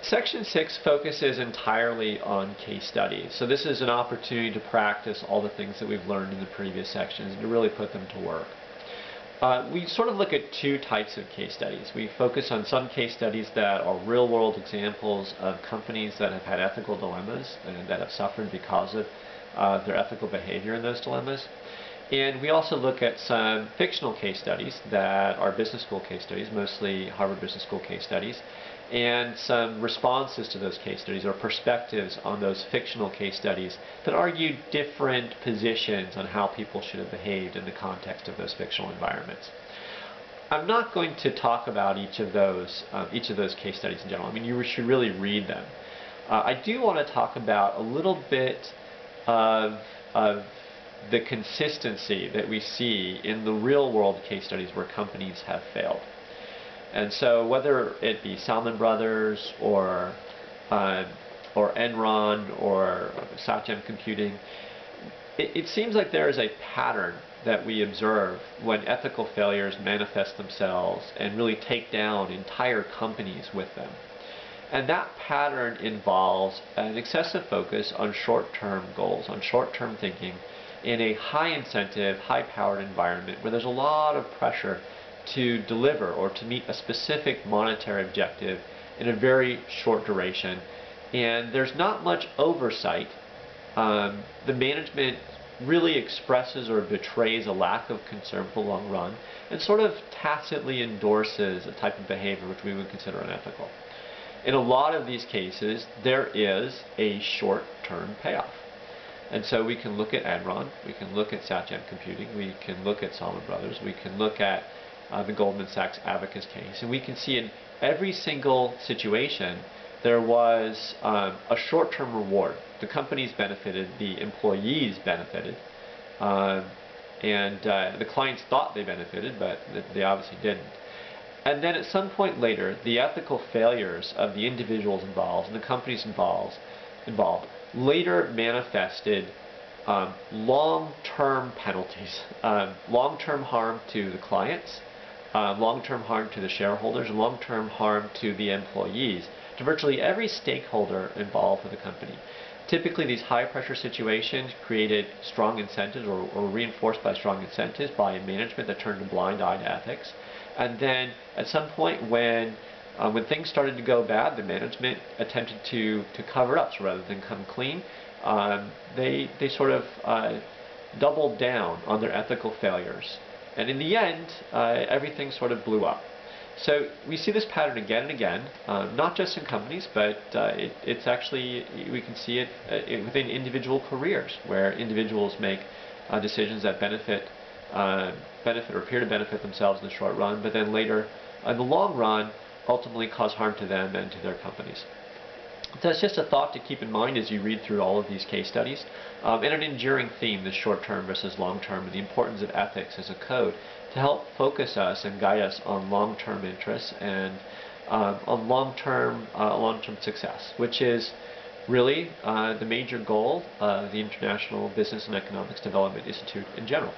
Section 6 focuses entirely on case studies. So this is an opportunity to practice all the things that we've learned in the previous sections and to really put them to work. We sort of look at two types of case studies. We focus on some case studies that are real-world examples of companies that have had ethical dilemmas and that have suffered because of their ethical behavior in those dilemmas. And we also look at some fictional case studies that are business school case studies, mostly Harvard Business School case studies, and some responses to those case studies or perspectives on those fictional case studies that argue different positions on how people should have behaved in the context of those fictional environments. I'm not going to talk about each of those case studies in general. I mean, you should really read them. I do want to talk about a little bit of the consistency that we see in the real-world case studies where companies have failed. And so whether it be Salmon Brothers or Enron or Satchem Computing, it seems like there is a pattern that we observe when ethical failures manifest themselves and really take down entire companies with them. And that pattern involves an excessive focus on short-term goals, on short-term thinking, in a high-incentive, high-powered environment where there's a lot of pressure to deliver or to meet a specific monetary objective in a very short duration. And there's not much oversight. The management really expresses or betrays a lack of concern for the long run and sort of tacitly endorses a type of behavior which we would consider unethical. In a lot of these cases, there is a short-term payoff. And so we can look at Enron, we can look at Satchem Computing, we can look at Salmon Brothers, we can look at the Goldman Sachs Abacus case, and we can see in every single situation there was a short-term reward. The companies benefited, the employees benefited, and the clients thought they benefited, but they obviously didn't. And then at some point later, the ethical failures of the individuals involved and the companies involved later manifested long-term penalties, long-term harm to the clients, long-term harm to the shareholders, and long-term harm to the employees, to virtually every stakeholder involved with the company. Typically, these high-pressure situations created strong incentives or reinforced by strong incentives by a management that turned a blind eye to ethics. And then at some point when things started to go bad, the management attempted to cover it up. So rather than come clean, they sort of doubled down on their ethical failures. And in the end, everything sort of blew up. So we see this pattern again and again, not just in companies, but it's actually, we can see it within individual careers, where individuals make decisions that benefit or appear to benefit themselves in the short run, but then later, in the long run, ultimately cause harm to them and to their companies. So that's just a thought to keep in mind as you read through all of these case studies. And an enduring theme, the short-term versus long-term, and the importance of ethics as a code to help focus us and guide us on long-term interests and on long-term success, which is really the major goal of the International Business and Economics Development Institute in general.